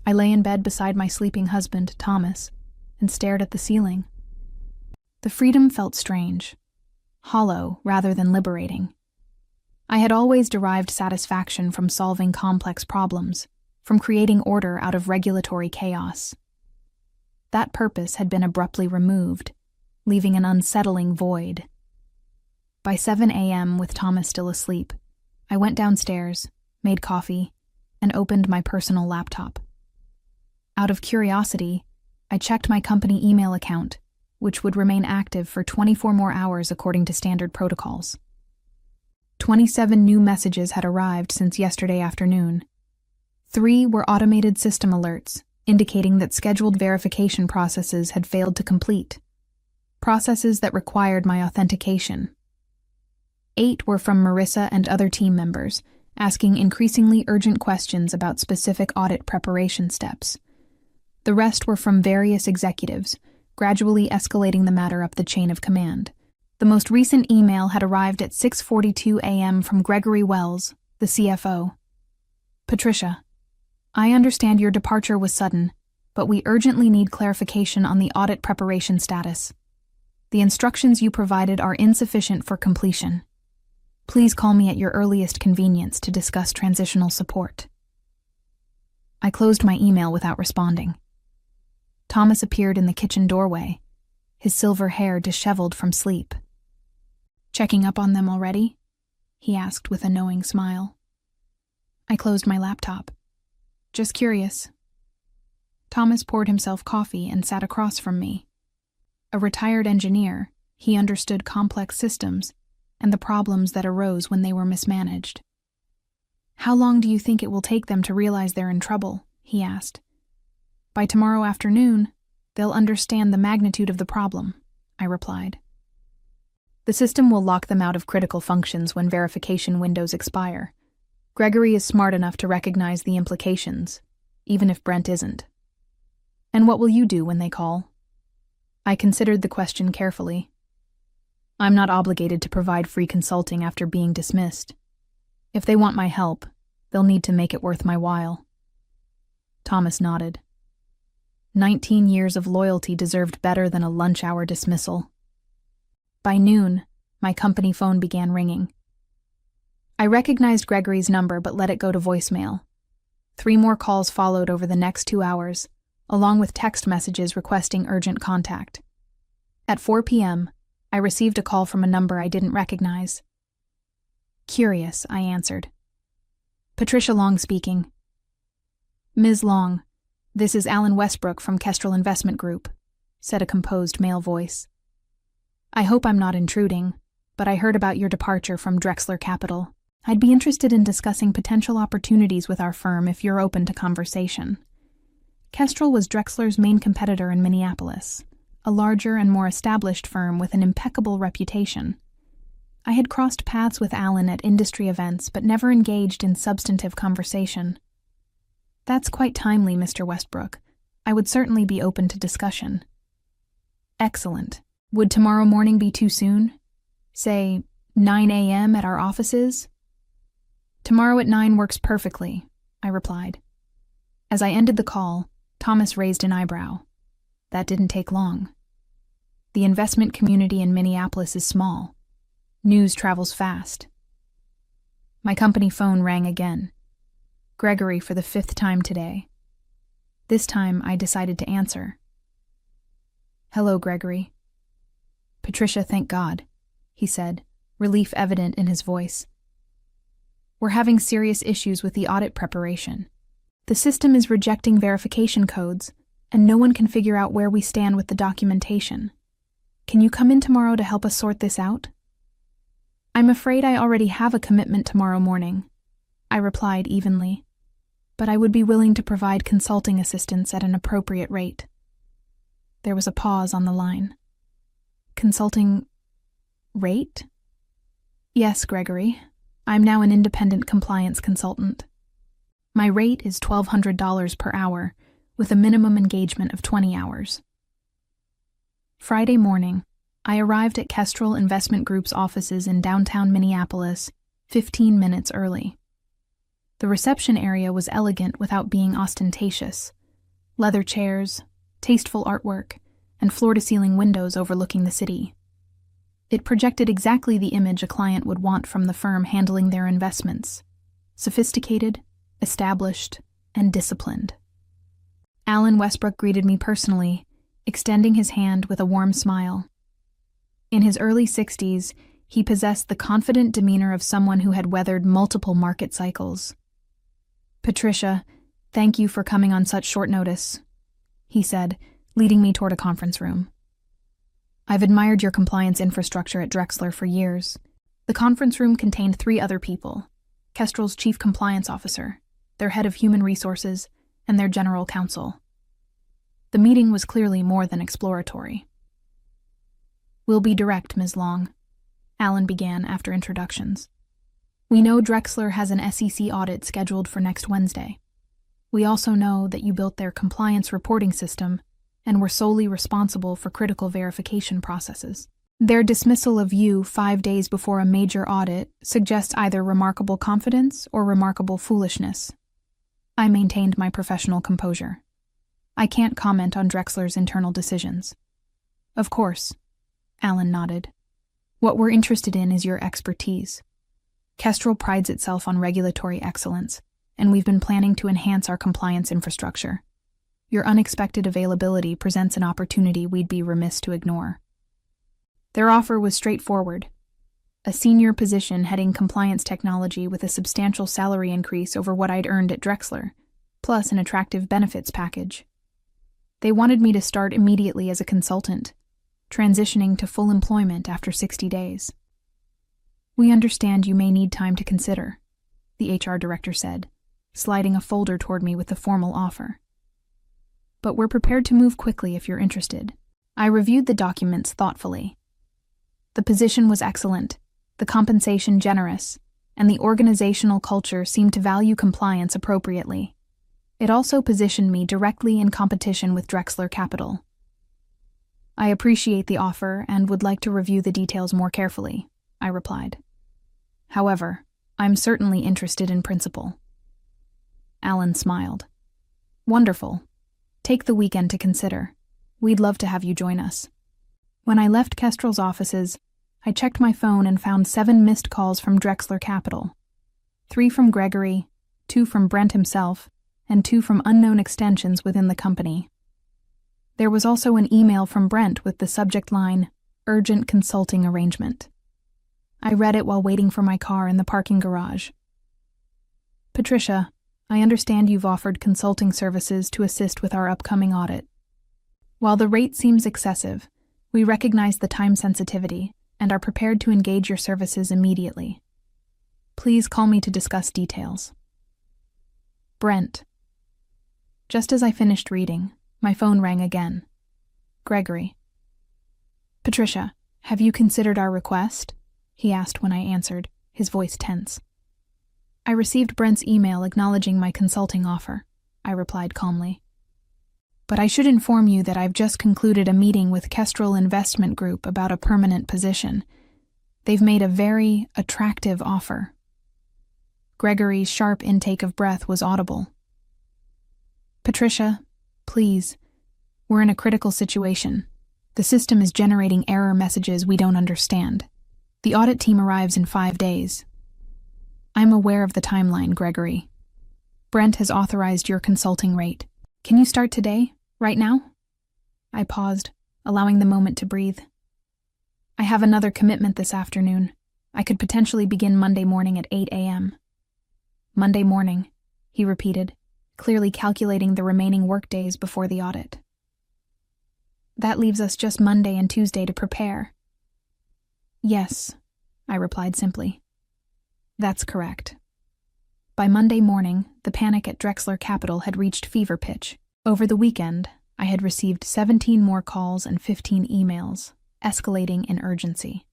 I lay in bed beside my sleeping husband, Thomas, and stared at the ceiling. The freedom felt strange, hollow rather than liberating. I had always derived satisfaction from solving complex problems, from creating order out of regulatory chaos. That purpose had been abruptly removed, leaving an unsettling void. By 7 a.m., with Thomas still asleep, I went downstairs, made coffee, and opened my personal laptop. Out of curiosity, I checked my company email account, which would remain active for 24 more hours according to standard protocols. 27 new messages had arrived since yesterday afternoon. 3 were automated system alerts, indicating that scheduled verification processes had failed to complete, processes that required my authentication. 8 were from Marissa and other team members, asking increasingly urgent questions about specific audit preparation steps. The rest were from various executives, gradually escalating the matter up the chain of command. The most recent email had arrived at 6:42 a.m. from Gregory Wells, the CFO. "Patricia, I understand your departure was sudden, but we urgently need clarification on the audit preparation status. The instructions you provided are insufficient for completion. Please call me at your earliest convenience to discuss transitional support." I closed my email without responding. Thomas appeared in the kitchen doorway, his silver hair disheveled from sleep. "Checking up on them already?" he asked with a knowing smile. I closed my laptop. "Just curious." Thomas poured himself coffee and sat across from me. A retired engineer, he understood complex systems and the problems that arose when they were mismanaged. "How long do you think it will take them to realize they're in trouble?" he asked. "By tomorrow afternoon, they'll understand the magnitude of the problem," I replied. "The system will lock them out of critical functions when verification windows expire. Gregory is smart enough to recognize the implications, even if Brent isn't." "And what will you do when they call?" I considered the question carefully. I'm not obligated to provide free consulting after being dismissed. If they want my help, they'll need to make it worth my while. Thomas nodded. 19 years of loyalty deserved better than a lunch-hour dismissal. By noon, my company phone began ringing. I recognized Gregory's number but let it go to voicemail. 3 more calls followed over the next 2 hours, along with text messages requesting urgent contact. At 4 p.m., I received a call from a number I didn't recognize. Curious, I answered. Patricia Long speaking. Ms. Long, this is Alan Westbrook from Kestrel Investment Group, said a composed male voice. I hope I'm not intruding, but I heard about your departure from Drexler Capital. I'd be interested in discussing potential opportunities with our firm if you're open to conversation. Kestrel was Drexler's main competitor in Minneapolis, a larger and more established firm with an impeccable reputation. I had crossed paths with Alan at industry events but never engaged in substantive conversation. That's quite timely, Mr. Westbrook. I would certainly be open to discussion. Excellent. Would tomorrow morning be too soon? Say, 9 a.m. at our offices? Tomorrow at 9 works perfectly, I replied. As I ended the call, Thomas raised an eyebrow. That didn't take long. The investment community in Minneapolis is small. News travels fast. My company phone rang again. Gregory for the 5th time today. This time I decided to answer. Hello, Gregory. Patricia, thank God, he said, relief evident in his voice. We're having serious issues with the audit preparation. The system is rejecting verification codes, and no one can figure out where we stand with the documentation. Can you come in tomorrow to help us sort this out? I'm afraid I already have a commitment tomorrow morning, I replied evenly, but I would be willing to provide consulting assistance at an appropriate rate. There was a pause on the line. Consulting rate? Yes, Gregory. I'm now an independent compliance consultant. My rate is $1,200 per hour, with a minimum engagement of 20 hours. Friday morning, I arrived at Kestrel Investment Group's offices in downtown Minneapolis 15 minutes early. The reception area was elegant without being ostentatious. Leather chairs, tasteful artwork, and floor-to-ceiling windows overlooking the city. It projected exactly the image a client would want from the firm handling their investments: sophisticated, established, and disciplined. Alan Westbrook greeted me personally, extending his hand with a warm smile. In his early 60s, he possessed the confident demeanor of someone who had weathered multiple market cycles. Patricia, thank you for coming on such short notice, he said, leading me toward a conference room. I've admired your compliance infrastructure at Drexler for years. The conference room contained 3 other people: Kestrel's chief compliance officer, their head of human resources, and their general counsel. The meeting was clearly more than exploratory. We'll be direct, Ms. Long, Alan began after introductions. We know Drexler has an SEC audit scheduled for next Wednesday. We also know that you built their compliance reporting system and were solely responsible for critical verification processes. Their dismissal of you 5 days before a major audit suggests either remarkable confidence or remarkable foolishness. I maintained my professional composure. I can't comment on Drexler's internal decisions. Of course, Alan nodded. What we're interested in is your expertise. Kestrel prides itself on regulatory excellence, and we've been planning to enhance our compliance infrastructure. Your unexpected availability presents an opportunity we'd be remiss to ignore. Their offer was straightforward: a senior position heading compliance technology with a substantial salary increase over what I'd earned at Drexler, plus an attractive benefits package. They wanted me to start immediately as a consultant, transitioning to full employment after 60 days. We understand you may need time to consider, the HR director said, sliding a folder toward me with the formal offer. But we're prepared to move quickly if you're interested. I reviewed the documents thoughtfully. The position was excellent, the compensation generous, and the organizational culture seemed to value compliance appropriately. It also positioned me directly in competition with Drexler Capital. I appreciate the offer and would like to review the details more carefully, I replied. However, I'm certainly interested in principle. Alan smiled. Wonderful. Take the weekend to consider. We'd love to have you join us. When I left Kestrel's offices, I checked my phone and found 7 missed calls from Drexler Capital. 3 from Gregory, 2 from Brent himself, and 2 from unknown extensions within the company. There was also an email from Brent with the subject line, "Urgent Consulting Arrangement." I read it while waiting for my car in the parking garage. "Patricia, I understand you've offered consulting services to assist with our upcoming audit. While the rate seems excessive, we recognize the time sensitivity and are prepared to engage your services immediately. Please call me to discuss details." Brent. Just as I finished reading, my phone rang again. Gregory. "Patricia, have you considered our request?" he asked when I answered, his voice tense. "I received Brent's email acknowledging my consulting offer," I replied calmly. "But I should inform you that I've just concluded a meeting with Kestrel Investment Group about a permanent position. They've made a very attractive offer." Gregory's sharp intake of breath was audible. "Patricia, please, we're in a critical situation. The system is generating error messages we don't understand. The audit team arrives in 5 days. I'm aware of the timeline, Gregory. Brent has authorized your consulting rate. Can you start today, right now?" I paused, allowing the moment to breathe. "I have another commitment this afternoon. I could potentially begin Monday morning at 8 a.m. "Monday morning," he repeated, clearly calculating the remaining workdays before the audit. "That leaves us just Monday and Tuesday to prepare." "Yes," I replied simply. "That's correct." By Monday morning, the panic at Drexler Capital had reached fever pitch. Over the weekend, I had received 17 more calls and 15 emails, escalating in urgency.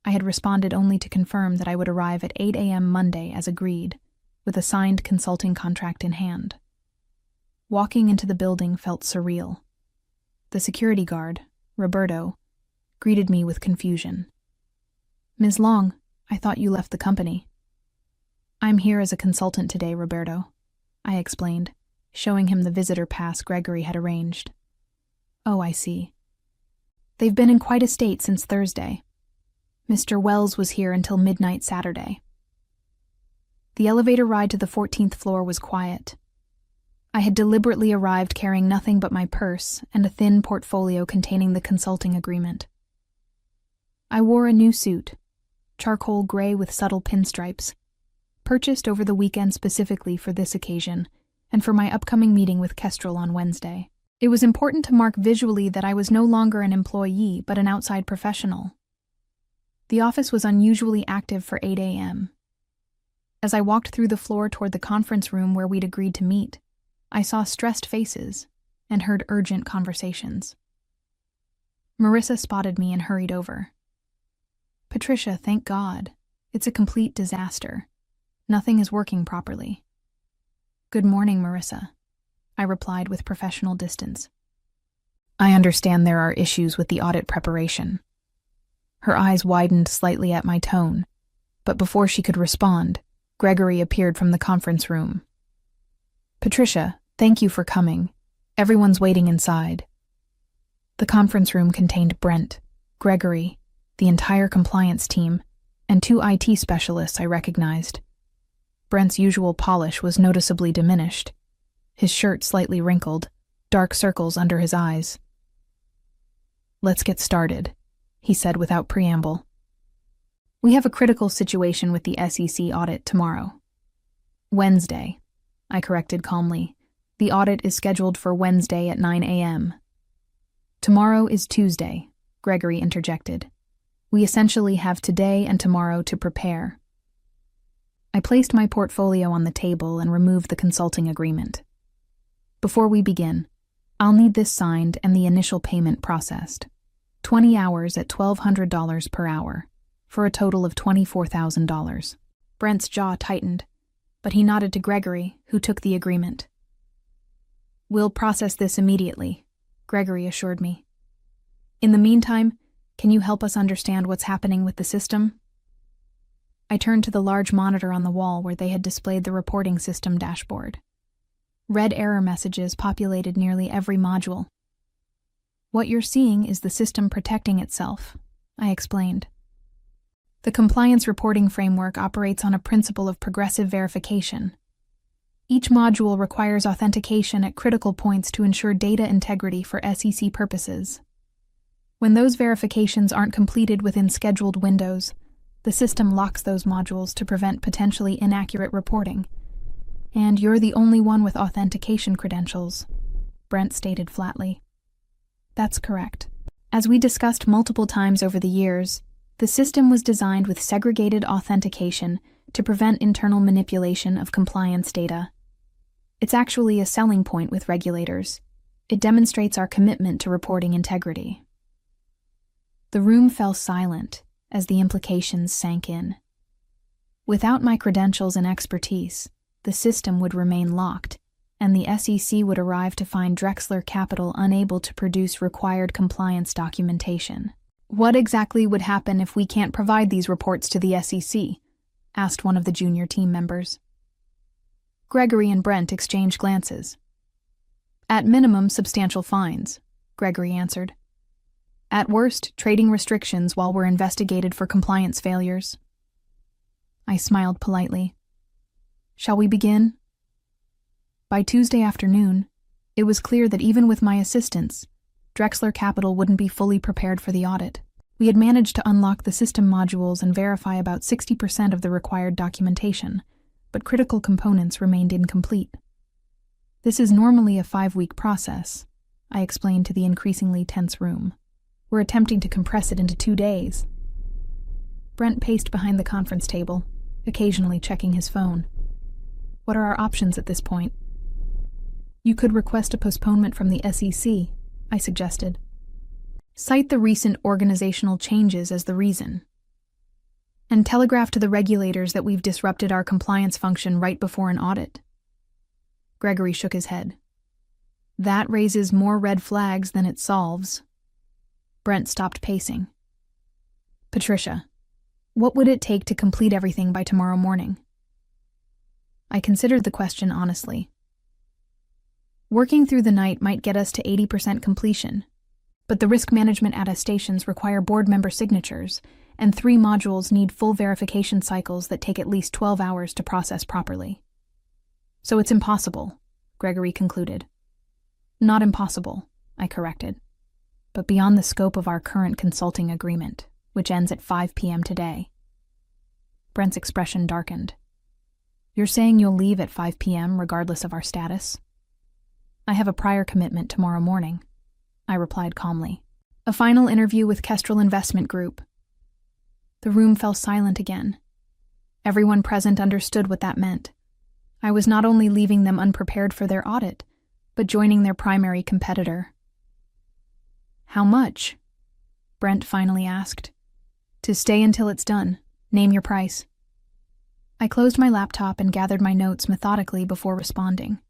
I had responded only to confirm that I would arrive at 8 a.m. Monday as agreed, with a signed consulting contract in hand. Walking into the building felt surreal. The security guard, Roberto, greeted me with confusion. "Ms. Long, I thought you left the company." "I'm here as a consultant today, Roberto," I explained, showing him the visitor pass Gregory had arranged. "Oh, I see. They've been in quite a state since Thursday. Mr. Wells was here until midnight Saturday." The elevator ride to the 14th floor was quiet. I had deliberately arrived carrying nothing but my purse and a thin portfolio containing the consulting agreement. I wore a new suit, charcoal gray with subtle pinstripes, purchased over the weekend specifically for this occasion and for my upcoming meeting with Kestrel on Wednesday. It was important to mark visually that I was no longer an employee but an outside professional. The office was unusually active for 8 a.m. As I walked through the floor toward the conference room where we'd agreed to meet, I saw stressed faces and heard urgent conversations. Marissa spotted me and hurried over. "Patricia, thank God. It's a complete disaster. Nothing is working properly." "Good morning, Marissa," I replied with professional distance. "I understand there are issues with the audit preparation." Her eyes widened slightly at my tone, but before she could respond, Gregory appeared from the conference room. "Patricia, thank you for coming. Everyone's waiting inside." The conference room contained Brent, Gregory, the entire compliance team, and 2 IT specialists I recognized. Brent's usual polish was noticeably diminished, his shirt slightly wrinkled, dark circles under his eyes. "Let's get started," he said without preamble. "We have a critical situation with the SEC audit tomorrow." "Wednesday," I corrected calmly. "The audit is scheduled for Wednesday at 9 a.m. "Tomorrow is Tuesday," Gregory interjected. "We essentially have today and tomorrow to prepare." I placed my portfolio on the table and removed the consulting agreement. "Before we begin, I'll need this signed and the initial payment processed. 20 hours at $1,200 per hour, for a total of $24,000. Brent's jaw tightened, but he nodded to Gregory, who took the agreement. "We'll process this immediately," Gregory assured me. "In the meantime, can you help us understand what's happening with the system?" I turned to the large monitor on the wall where they had displayed the reporting system dashboard. Red error messages populated nearly every module. "What you're seeing is the system protecting itself," I explained. "The compliance reporting framework operates on a principle of progressive verification. Each module requires authentication at critical points to ensure data integrity for SEC purposes. When those verifications aren't completed within scheduled windows, the system locks those modules to prevent potentially inaccurate reporting. And you're the only one with authentication credentials, Brent stated flatly. That's correct. As we discussed multiple times over the years, the system was designed with segregated authentication to prevent internal manipulation of compliance data. It's actually a selling point with regulators. It demonstrates our commitment to reporting integrity. The room fell silent as the implications sank in. Without my credentials and expertise, the system would remain locked, and the SEC would arrive to find Drexler Capital unable to produce required compliance documentation. What exactly would happen if we can't provide these reports to the SEC? Asked one of the junior team members. Gregory and Brent exchanged glances. At minimum, substantial fines, Gregory answered. At worst, trading restrictions while we're investigated for compliance failures. I smiled politely. Shall we begin? By Tuesday afternoon, it was clear that even with my assistance, Drexler Capital wouldn't be fully prepared for the audit. We had managed to unlock the system modules and verify about 60% of the required documentation, but critical components remained incomplete. This is normally a 5-week process, I explained to the increasingly tense room. We're attempting to compress it into 2 days. Brent paced behind the conference table, occasionally checking his phone. What are our options at this point? You could request a postponement from the SEC, I suggested. Cite the recent organizational changes as the reason. And telegraph to the regulators that we've disrupted our compliance function right before an audit. Gregory shook his head. That raises more red flags than it solves. Brent stopped pacing. Patricia, what would it take to complete everything by tomorrow morning? I considered the question honestly. Working through the night might get us to 80% completion, but the risk management attestations require board member signatures, and 3 modules need full verification cycles that take at least 12 hours to process properly. So it's impossible, Gregory concluded. Not impossible, I corrected, but beyond the scope of our current consulting agreement, which ends at 5 p.m. today. Brent's expression darkened. You're saying you'll leave at 5 p.m. regardless of our status? I have a prior commitment tomorrow morning, I replied calmly. A final interview with Kestrel Investment Group. The room fell silent again. Everyone present understood what that meant. I was not only leaving them unprepared for their audit, but joining their primary competitor. How much? Brent finally asked. To stay until it's done. Name your price. I closed my laptop and gathered my notes methodically before responding.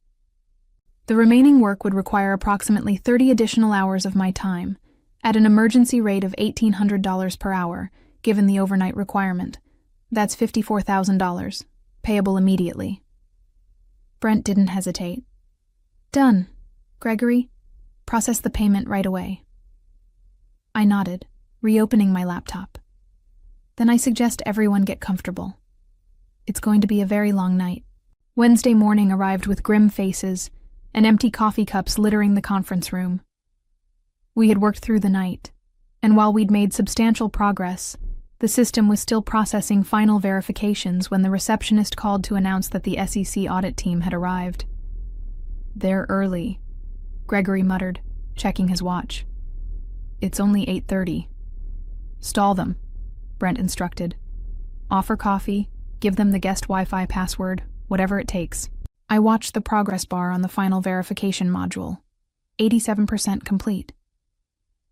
The remaining work would require approximately 30 additional hours of my time, at an emergency rate of $1,800 per hour, given the overnight requirement. That's $54,000, payable immediately. Brent didn't hesitate. Done. Gregory, process the payment right away. I nodded, reopening my laptop. Then I suggest everyone get comfortable. It's going to be a very long night. Wednesday morning arrived with grim faces and empty coffee cups littering the conference room. We had worked through the night, and while we'd made substantial progress, the system was still processing final verifications when the receptionist called to announce that the SEC audit team had arrived. They're early, Gregory muttered, checking his watch. It's only 8:30. Stall them, Brent instructed. Offer coffee, give them the guest Wi-Fi password, whatever it takes. I watched the progress bar on the final verification module. 87% complete.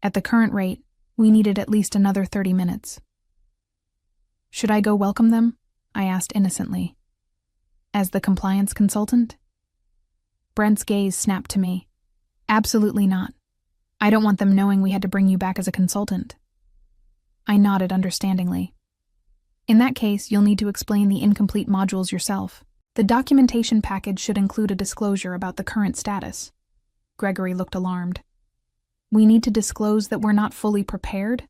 At the current rate, we needed at least another 30 minutes. Should I go welcome them? I asked innocently. As the compliance consultant? Brent's gaze snapped to me. Absolutely not. I don't want them knowing we had to bring you back as a consultant. I nodded understandingly. In that case, you'll need to explain the incomplete modules yourself. The documentation package should include a disclosure about the current status. Gregory looked alarmed. We need to disclose that we're not fully prepared?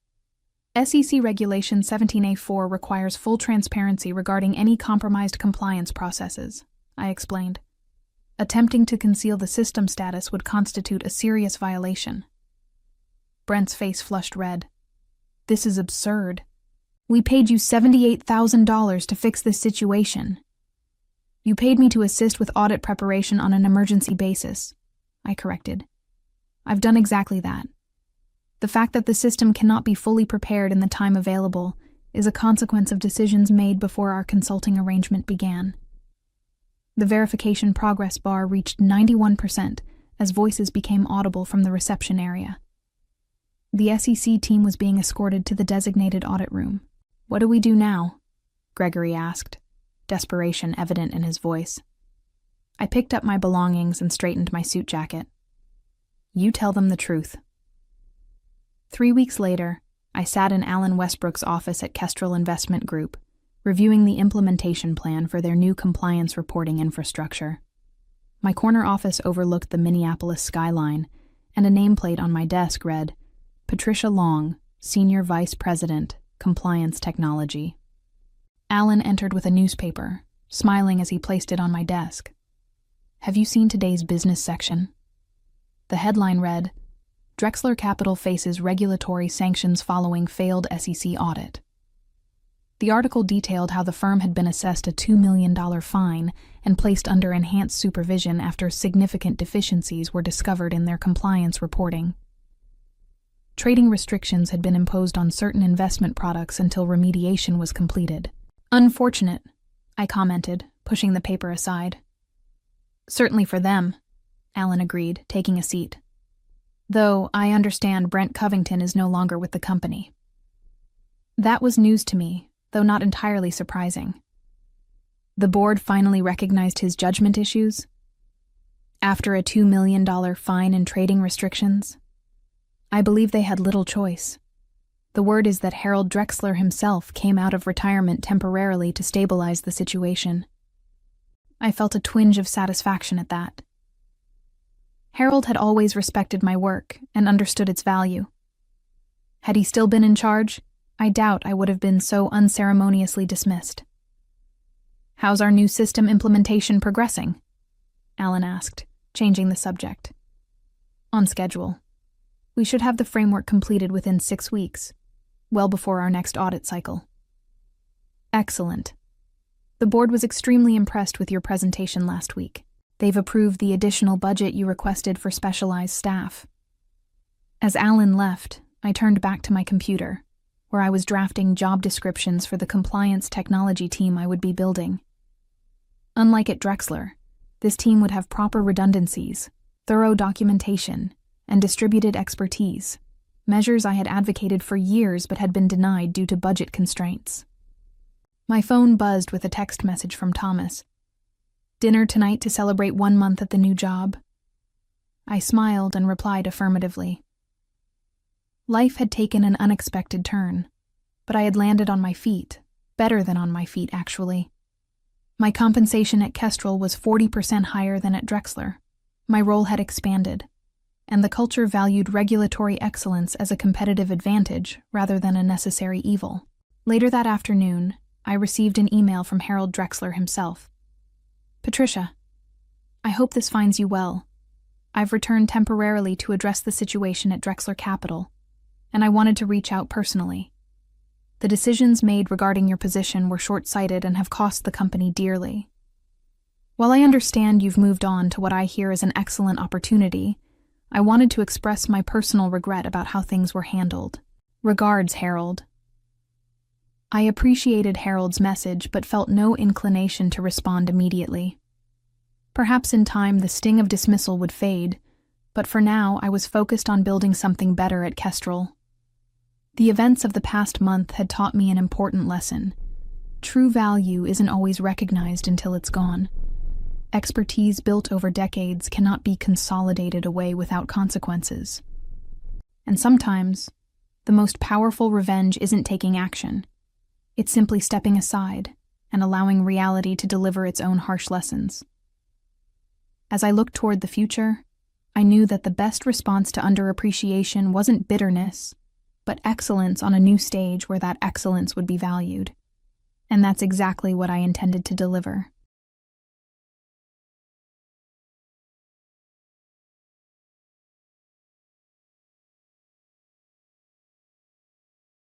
SEC Regulation 17A4 requires full transparency regarding any compromised compliance processes, I explained. Attempting to conceal the system status would constitute a serious violation. Brent's face flushed red. This is absurd. We paid you $78,000 to fix this situation. You paid me to assist with audit preparation on an emergency basis, I corrected. I've done exactly that. The fact that the system cannot be fully prepared in the time available is a consequence of decisions made before our consulting arrangement began. The verification progress bar reached 91% as voices became audible from the reception area. The SEC team was being escorted to the designated audit room. What do we do now? Gregory asked, desperation evident in his voice. I picked up my belongings and straightened my suit jacket. You tell them the truth. 3 weeks later, I sat in Alan Westbrook's office at Kestrel Investment Group, reviewing the implementation plan for their new compliance reporting infrastructure. My corner office overlooked the Minneapolis skyline, and a nameplate on my desk read, Patricia Long, Senior Vice President, Compliance Technology. Alan entered with a newspaper, smiling as he placed it on my desk. Have you seen today's business section? The headline read, Drexler Capital faces regulatory sanctions following failed SEC audit. The article detailed how the firm had been assessed a $2 million fine and placed under enhanced supervision after significant deficiencies were discovered in their compliance reporting. Trading restrictions had been imposed on certain investment products until remediation was completed. Unfortunate, I commented, pushing the paper aside. Certainly for them, Alan agreed, taking a seat. Though I understand Brent Covington is no longer with the company. That was news to me, though not entirely surprising. The board finally recognized his judgment issues. After a $2 million fine and trading restrictions, I believe they had little choice. The word is that Harold Drexler himself came out of retirement temporarily to stabilize the situation. I felt a twinge of satisfaction at that. Harold had always respected my work and understood its value. Had he still been in charge, I doubt I would have been so unceremoniously dismissed. How's our new system implementation progressing? Alan asked, changing the subject. On schedule. We should have the framework completed within 6 weeks, well before our next audit cycle. Excellent. The board was extremely impressed with your presentation last week. They've approved the additional budget you requested for specialized staff. As Alan left, I turned back to my computer, where I was drafting job descriptions for the compliance technology team I would be building. Unlike at Drexler, this team would have proper redundancies, thorough documentation, and distributed expertise, measures I had advocated for years but had been denied due to budget constraints. My phone buzzed with a text message from Thomas. Dinner tonight to celebrate 1 month at the new job? I smiled and replied affirmatively. Life had taken an unexpected turn, but I had landed on my feet, better than on my feet actually. My compensation at Kestrel was 40% higher than at Drexler. My role had expanded, and the culture valued regulatory excellence as a competitive advantage rather than a necessary evil. Later that afternoon, I received an email from Harold Drexler himself. Patricia, I hope this finds you well. I've returned temporarily to address the situation at Drexler Capital, and I wanted to reach out personally. The decisions made regarding your position were short-sighted and have cost the company dearly. While I understand you've moved on to what I hear is an excellent opportunity, I wanted to express my personal regret about how things were handled. Regards, Harold. I appreciated Harold's message but felt no inclination to respond immediately. Perhaps in time the sting of dismissal would fade, but for now I was focused on building something better at Kestrel. The events of the past month had taught me an important lesson. True value isn't always recognized until it's gone. Expertise built over decades cannot be consolidated away without consequences. And sometimes, the most powerful revenge isn't taking action. It's simply stepping aside and allowing reality to deliver its own harsh lessons. As I looked toward the future, I knew that the best response to underappreciation wasn't bitterness, but excellence on a new stage where that excellence would be valued. And that's exactly what I intended to deliver.